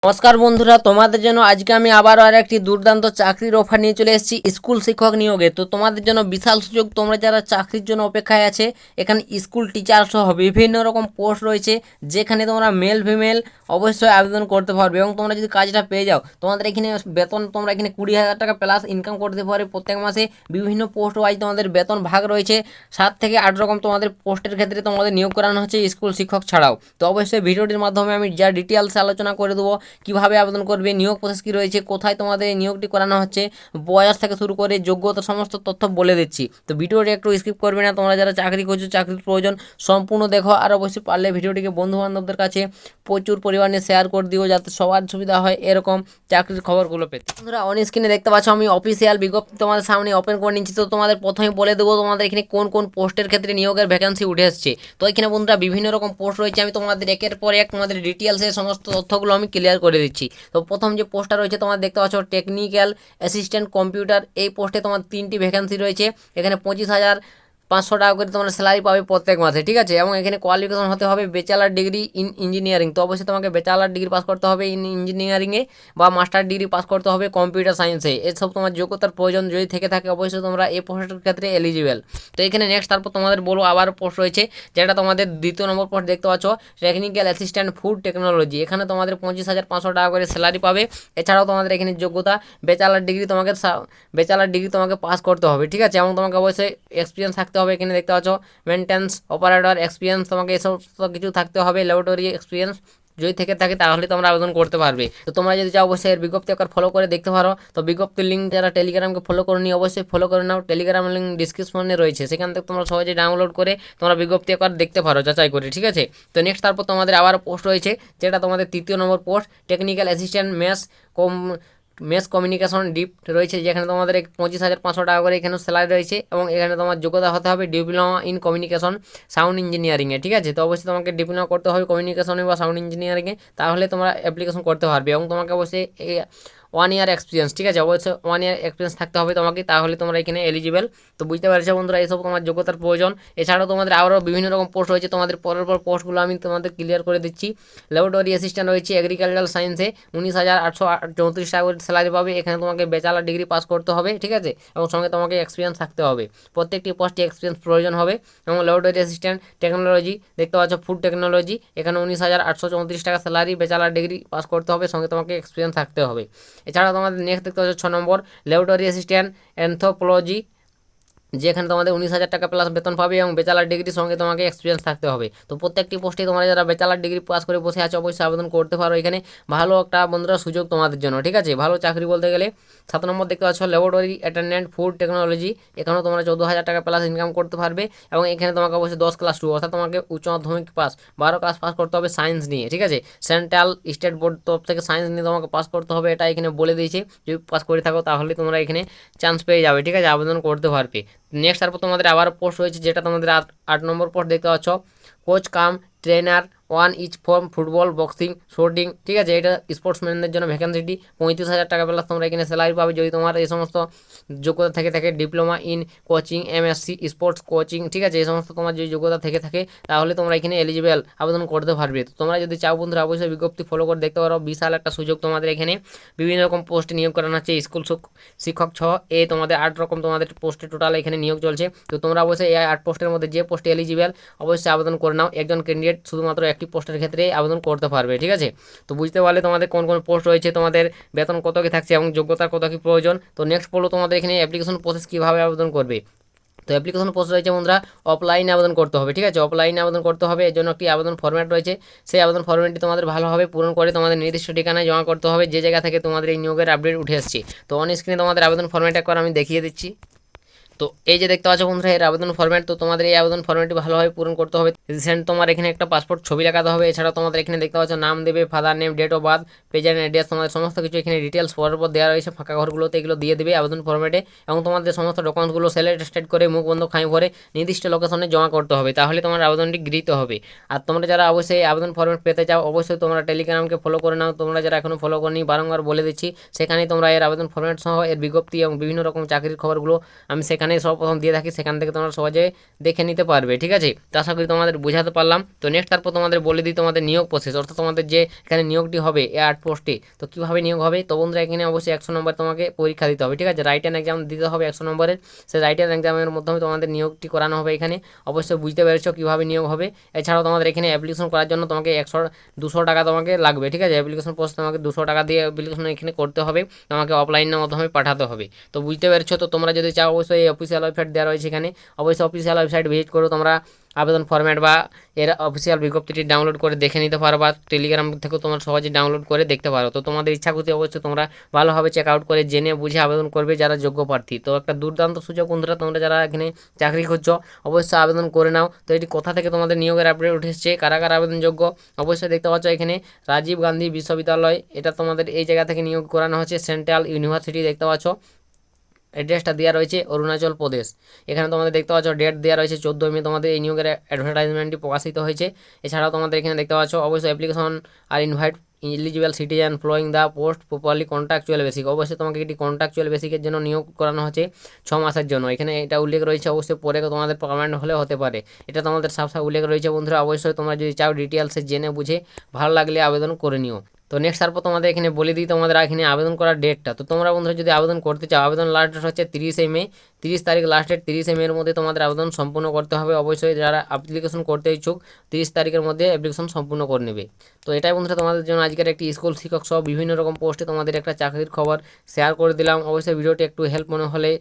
নমস্কার বন্ধুরা, তোমাদের জন্য আজকে আমি আবারও আর একটি দুর্দান্ত চাকরির অফার নিয়ে চলে এসেছি স্কুল শিক্ষক নিয়োগে। তো তোমাদের জন্য বিশাল সুযোগ, তোমরা যারা চাকরির জন্য অপেক্ষায় আছে, এখানে স্কুল টিচার সহ বিভিন্ন রকম পোস্ট রয়েছে, যেখানে তোমরা মেল ফিমেল অবশ্যই আবেদন করতে পারবে। এবং তোমরা যদি কাজটা পেয়ে যাও, তোমাদের এখানে বেতন তোমরা এখানে 20,000 টাকা প্লাস ইনকাম করতে পারবে প্রত্যেক মাসে। বিভিন্ন পোস্ট ওয়াইজ তোমাদের বেতন ভাগ রয়েছে, 7 থেকে 8 রকম তোমাদের পোস্টের ক্ষেত্রে তোমাদের নিয়োগ করানো হচ্ছে স্কুল শিক্ষক ছাড়াও। তো অবশ্যই ভিডিওটির মাধ্যমে আমি যা ডিটেলস আলোচনা করে দেবো, কিভাবে আবেদন করবে, নিয়োগ প্রসেস কী রয়েছে, কোথায় তোমাদের এই নিয়োগটি করানো হচ্ছে, বয়স থেকে শুরু করে যোগ্যতা, সমস্ত তথ্য বলে দিচ্ছি। তো ভিডিওটি একটু স্কিপ করবে না। তোমরা যারা চাকরি করছো, চাকরির প্রয়োজন, সম্পূর্ণ দেখো। আর অবশ্যই পারলে ভিডিওটিকে বন্ধুবান্ধবদের কাছে প্রচুর পরিমাণে শেয়ার করে দিও, যাতে সবার সুবিধা হয় এরকম চাকরির খবরগুলো পেতে। বন্ধুরা, অন স্ক্রিনে দেখতে পাচ্ছ আমি অফিসিয়াল বিজ্ঞপ্তি তোমাদের সামনে ওপেন করে নিচ্ছি। তো তোমাদের প্রথমে বলে দেবো তোমাদের এখানে কোন কোন পোস্টের ক্ষেত্রে নিয়োগের ভ্যাকেন্সি উঠে এসছে। তো এখানে বন্ধুরা বিভিন্ন রকম পোস্ট রয়েছে, আমি তোমাদের একের পর এক তোমাদের ডিটেলসের সমস্ত তথ্যগুলো আমি ক্লিয়ার করে দিচ্ছি। তো প্রথম যে পোস্টটা রয়েছে তোমার দেখতে পাচ্ছ টেকনিক্যাল অ্যাসিস্ট্যান্ট কম্পিউটার, এই পোস্টে তোমার 3টি ভ্যাকেন্সি রয়েছে। এখানে 25,500 টাকা করে তোমরা স্যালারি পাবে প্রত্যেক মাসে, ঠিক আছে। এবং এখানে কোয়ালিফিকেশন হতে হবে ব্যাচেলার ডিগ্রি ইন ইঞ্জিনিয়ারিং। তো অবশ্যই তোমাকে ব্যাচেলার ডিগ্রি পাস করতে হবে ইন ইঞ্জিনিয়ারিংয়ে, বা মাস্টার ডিগ্রি পাস করতে হবে কম্পিউটার সায়েন্সে। এসব তোমার যোগ্যতার প্রয়োজন যদি থেকে থাকে, অবশ্যই তোমরা এই পোস্টের ক্ষেত্রে এলিজিবল। তো এখানে নেক্সট তারপর তোমাদের বলবো আবার পোস্ট রয়েছে, যেটা তোমাদের দ্বিতীয় নম্বর পোস্ট দেখতে পাচ্ছ টেকনিক্যাল অ্যাসিস্ট্যান্ট ফুড টেকনোলজি। এখানে তোমাদের 25,500 টাকা করে স্যালারি পাবে। এছাড়াও তোমাদের এখানে যোগ্যতা ব্যাচেলার ডিগ্রি তোমাকে পাস করতে হবে, ঠিক আছে। এবং তোমাকে অবশ্যই এক্সপিরিয়েন্স থাকতে হবে। এখানে দেখতে পাচ্ছ মেনটেন্স অপারেটর এক্সপিরিয়েন্স, তোমাকে এসব কিছু থাকতে হবে। ল্যাবরেটরি এক্সপিরিয়েন্স যদি থেকে থাকে তাহলে তোমরা আবেদন করতে পারবে। তো তোমরা যদি চাও অবশ্যই এর বিজ্ঞপ্তি একবার ফলো করে দেখতে পারো। তো বিজ্ঞপ্তির লিঙ্ক যারা টেলিগ্রামকে ফলো করে নিয়ে অবশ্যই ফলো করে নাও। টেলিগ্রাম লিঙ্ক ডিসক্রিপশনে রয়েছে, সেখান থেকে তোমরা সহজে ডাউনলোড করে তোমরা বিজ্ঞপ্তি একবার দেখতে পারো যাচাই করে, ঠিক আছে। তো নেক্সট তারপর তোমাদের আবার পোস্ট রয়েছে, যেটা তোমাদের তৃতীয় number post technical assistant mass communication dept রয়েছে, যেখানে তোমাদের 25,500 টাকা করে এখানে স্যালারি রয়েছে। এবং এখানে তোমার যোগ্যতা হতে হবে ডিপ্লোমা ইন কমিউনিকেশন সাউন্ড ইঞ্জিনিয়ারিংয়ে, ঠিক আছে। তো অবশ্যই তোমাকে ডিপ্লোমা করতে হবে কমিউনিকেশনে বা সাউন্ড ইঞ্জিনিয়ারিংয়ে, তাহলে তোমরা অ্যাপ্লিকেশন করতে পারবে। এবং তোমাকে অবশ্যই 1 ইয়ার এক্সপিরিয়েন্স, ঠিক আছে, অবশ্যই 1 ইয়ার এক্সপিরিয়েন্স থাকতে হবে তোমাকে, তাহলে তোমরা এখানে এলিজিবল। তো বুঝতে পারছো বন্ধুরা, এইসব তোমার যোগ্যতার প্রয়োজন। এছাড়াও তোমাদের আরও বিভিন্ন রকম পোস্ট রয়েছে, তোমাদের পরের পর পোস্টগুলো আমি তোমাদের ক্লিয়ার করে দিচ্ছি। ল্যাবরেটরি অ্যাসিস্ট্যান্ট রয়েছে এগ্রিকালচারাল সায়েন্সে, 19,834 টাকা করে স্যালারি পাবে। এখানে তোমাকে ব্যাচেলার ডিগ্রি পাস করতে হবে, ঠিক আছে, এবং সঙ্গে তোমাকে এক্সপিরিয়েন্স থাকতে হবে। প্রত্যেকটি পোস্টে এক্সপিরিয়েন্স প্রয়োজন হবে। এবং ল্যাবরেটরি অ্যাসিস্ট্যান্ট টেকনোলজি দেখতে পাচ্ছ ফুড টেকনোলজি, এখানে 19,834 টাকা স্যালারি, ব্যাচেলার ডিগ্রি পাস করতে হবে, সঙ্গে তোমাকে এক্সপিরিয়েন্স থাকতে হবে। এছাড়াও তোমাদের নেক্সট দেখতে পাচ্ছ 6 নম্বর ল্যাবরেটরি অ্যাসিস্ট্যান্ট অ্যানথ্রোপোলজি, যেখানে তোমাদের 19,000 টাকা প্লাস বেতন পাবে এবং ব্যাচেলার ডিগ্রির সঙ্গে তোমাকে এক্সপিরিয়েন্স থাকতে হবে। তো প্রত্যেকটি পোস্টে তোমরা যারা ব্যাচেলার ডিগ্রি পাস করে বসে আছো অবশ্যই আবেদন করতে পারো। এখানে ভালো একটা বন্ধুরা সুযোগ তোমাদের জন্য, ঠিক আছে, ভালো চাকরি বলতে গেলে। 7 নম্বর দেখতে পাচ্ছ ল্যাবরেটরি অ্যাটেন্ডেন্ট ফুড টেকনোলজি, এখানেও তোমরা 14,000 টাকা প্লাস ইনকাম করতে পারবে। এবং এখানে তোমাকে অবশ্যই 10 ক্লাস 2 অর্থাৎ তোমাকে উচ্চ মাধ্যমিক পাস 12 ক্লাস পাস করতে হবে সায়েন্স নিয়ে, ঠিক আছে। সেন্ট্রাল স্টেট বোর্ড তরফ থেকে সায়েন্স নিয়ে তোমাকে পাস করতে হবে, এটা এখানে বলে দিয়েছে। যদি পাস করে থাকো তাহলে তোমরা এখানে চান্স পেয়ে যাবে, ঠিক আছে, আবেদন করতে পারবে। নেক্সট তারপর তোমাদের আবার পোস্ট রয়েছে, যেটা তোমাদের 8 নম্বর পোস্ট দেখতে পাচ্ছ coach cum trainer 1 each from football boxing shooting, ঠিক আছে। এটা স্পোর্টসম্যানদের জন্য ভ্যাকেন্সিটি 35,000 টাকা প্লাস তোমরা এখানে স্যালারি পাবে যদি তোমার এই সমস্ত যোগ্যতা থেকে থাকে। Diploma in coaching MSc sports coaching, ঠিক আছে, এই সমস্ত তোমার যদি যোগ্যতা থেকে থাকে তাহলে তোমরা এখানে এলিজিবল, আবেদন করতে পারবে। তো তোমরা যদি চাও বন্ধুরা অবশ্যই বিজ্ঞপ্তি ফলো করে দেখতে পারো। বিশাল একটা সুযোগ তোমাদের এখানে, বিভিন্ন রকম পোস্টে নিয়োগ করানো হচ্ছে স্কুল শিক্ষক সহ। এই তোমাদের 8 রকম তোমাদের পোস্টে টোটাল এখানে নিয়োগ চলছে। তো তোমরা অবশ্যই এই 8 পোস্টের মধ্যে যে পোস্টে এলিজিবল অবশ্যই আবেদন করে নাও। একজন ক্যান্ডিডেট শুধুমাত্র একটি পোস্টের ক্ষেত্রে আবেদন করতে পারবে, ঠিক আছে। তো বুঝতে পারলে তোমাদের কোন কোন পোস্ট রয়েছে, তোমাদের বেতন কত কি থাকছে এবং যোগ্যতার কত কি প্রয়োজন। তো নেক্সট বলো তোমাদের এখানে অ্যাপ্লিকেশন প্রসেস কীভাবে আবেদন করবে। তো অ্যাপ্লিকেশন প্রসেস রয়েছে বন্ধুরা, অফলাইনে আবেদন করতে হবে, ঠিক আছে, অফলাইনে আবেদন করতে হবে। এর জন্য একটি আবেদন ফরম্যাট রয়েছে, সেই আবেদন ফরম্যাটটি তোমাদের ভালোভাবে পূরণ করে তোমাদের নির্দিষ্ট ঠিকানায় জমা করতে হবে, যে জায়গা থেকে তোমাদের এই নিয়োগের আপডেট উঠে আসছে। তো অন স্ক্রিনে তোমাদের আবেদন ফরম্যাট একবার আমি দেখিয়ে দিচ্ছি। তো এই যে দেখতে পাচ্ছ বন্ধুরা এর আবেদন ফরম্যাট। তো তোমাদের এই আবেদন ফরম্যাটটি ভালোভাবে পূরণ করতে হবে। রিসেন্ট তোমার এখানে একটা পাসপোর্ট ছবি লাগাতে হবে। এছাড়াও তোমাদের এখানে দেখতে পাচ্ছ নাম দেবে, father name, date of birth, present address, তোমাদের সমস্ত কিছু এখানে ডিটেলস পরের পর দেওয়া রয়েছে ফাঁকা ঘরগুলোতে, এগুলো দিয়ে দেবে আবেদন ফরম্যাটে। এবং তোমাদের সমস্ত ডকুমেন্টসগুলো সেলেক্টেড করে মুখ বন্ধ খাই ভরে নির্দিষ্ট লোকেশনে জমা করতে হবে, তাহলে তোমার আবেদনটি গৃহীত হবে। আর তোমরা যারা অবশ্যই আবেদন ফরম্যাট পেতে চাও অবশ্যই তোমরা টেলিগ্রামকে ফলো করে নাও। তোমরা যারা এখনও ফলো করনি বারংবার বলে দিচ্ছি, সেখানেই তোমরা এর আবেদন ফরম্যাট সহ এর বিজ্ঞপ্তি এবং বিভিন্ন রকম চাকরির খবরগুলো আমি সেখানে এখানে সর্বপ্রথম দিয়ে থাকি, সেখান থেকে তোমরা সহজে দেখে নিতে পারবে। ঠিক আছে, তো আশা করি তোমাদের বোঝাতে পারলাম। তো নেক্সট তারপর তোমাদের বলে দিই তোমাদের নিয়োগ প্রসেস, অর্থাৎ তোমাদের যে এখানে নিয়োগটি হবে এই 8 পোস্টে, তো কীভাবে নিয়োগ হবে। তো বন্ধুরা এখানে অবশ্যই 100 নম্বর তোমাকে পরীক্ষা দিতে হবে। ঠিক আছে, রাইটেন এক্সাম দিতে হবে 100 নম্বরের, সেই রাইটেন এক্সামের মাধ্যমে তোমাদের নিয়োগটি করানো হবে। এখানে অবশ্যই বুঝতে পেরেছো কীভাবে নিয়োগ হবে। এছাড়াও তোমাদের এখানে অ্যাপ্লিকেশন করার জন্য তোমাকে 200 টাকা তোমাকে লাগবে। ঠিক আছে, অ্যাপ্লিকেশন প্রসেস তোমাকে 200 টাকা দিয়ে অ্যাপ্লিকেশন এখানে করতে হবে, তোমাকে অফলাইনের মাধ্যমে পাঠাতে হবে। তো বুঝতে পেরেছো। তো তোমরা যদি চাও অবশ্যই এই অফিসিয়াল ওয়েবসাইট দেওয়া রয়েছে এখানে, অবশ্যই অফিসিয়াল ওয়েবসাইট ভিজিট করো, তোমরা আবেদন ফরম্যাট বা এর অফিসিয়াল বিজ্ঞপ্তিটি ডাউনলোড করে দেখে নিতে পারো, বা টেলিগ্রাম থেকেও তোমরা সহজে ডাউনলোড করে দেখতে পারো। তো তোমাদের ইচ্ছা করতে অবশ্যই তোমরা ভালোভাবে চেক আউট করে জেনে বুঝে আবেদন করবে যারা যোগ্য প্রার্থী। তো একটা দুর্দান্ত সুযোগ বন্ধুরা, তোমরা যারা এখানে চাকরি খুঁজছো অবশ্যই আবেদন করে নাও। তো এটি কোথা থেকে তোমাদের নিয়োগের আপডেট উঠেছে, কারা কারা আবেদনযোগ্য, অবশ্যই দেখতে পাচ্ছ এখানে রাজীব গান্ধী বিশ্ববিদ্যালয়, এটা তোমাদের এই জায়গা থেকে নিয়োগ করানো হচ্ছে, সেন্ট্রাল ইউনিভার্সিটি দেখতে পাচ্ছ। অ্যাড্রেসটা দেওয়া রয়েছে অরুণাচল প্রদেশ। এখানে তোমাদের দেখতে পাচ্ছ ডেট দেওয়া রয়েছে 14 মে তোমাদের এই নিয়োগের অ্যাডভার্টাইজমেন্টটি প্রকাশিত হয়েছে। এছাড়াও তোমাদের এখানে দেখতে পাচ্ছ অবশ্যই অ্যাপ্লিকেশন আর invite eligible citizen following the post properly contractual basic, অবশ্যই তোমাকে এটি কন্ট্রাকচুয়াল বেসিকের জন্য নিয়োগ করানো হচ্ছে 6 মাসের জন্য। এখানে এটা উল্লেখ রয়েছে, অবশ্যই পরে তোমাদের পার্মানেন্ট হলে হতে পারে, এটা তোমাদের সাফ উল্লেখ রয়েছে বন্ধুরা। অবশ্যই তোমরা যদি চাও ডিটেলসে জেনে বুঝে ভালো লাগলে আবেদন করে নিও। তো নেক্সট তারপর তোমাদের এখানে বলে দিই তোমাদের এখানে আবেদন করার ডেটটা। তো তোমরা বন্ধুরা যদি আবেদন করতে চাও, আবেদন লাস্ট ডেট হচ্ছে 30 মে, 30 তারিখ লাস্ট ডেট। 30 মের মধ্যে তোমাদের আবেদন সম্পূর্ণ করতে হবে। অবশ্যই যারা অ্যাপ্লিকেশন করতে ইচ্ছুক 30 তারিখের মধ্যে অ্যাপ্লিকেশন সম্পূর্ণ করে নেবে। তো এটাই বন্ধুরা তোমাদের জন্য আজকের একটি স্কুল শিক্ষক সহ বিভিন্ন রকম পোস্টে তোমাদের একটা চাকরির খবর শেয়ার করে দিলাম। অবশ্যই ভিডিওটি একটু হেল্প মনে হলে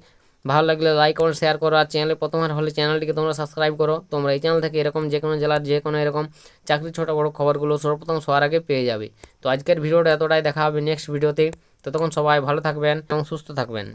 ভালো লাগলে লাইক কমেন্ট শেয়ার করো, আর চ্যানেলে প্রথমবার হলে চ্যানেলটিকে তোমরা সাবস্ক্রাইব করো। তোমরা এই চ্যানেল থেকে এরকম যে কোনো জেলার যে কোনো এরকম চাকরির ছোটো বড়ো খবরগুলো সর্বপ্রথম সবার আগে পেয়ে যাবে। তো আজকের ভিডিওটা এতটাই, দেখা হবে নেক্সট ভিডিওতে। ততক্ষণ সবাই ভালো থাকবেন এবং সুস্থ থাকবেন।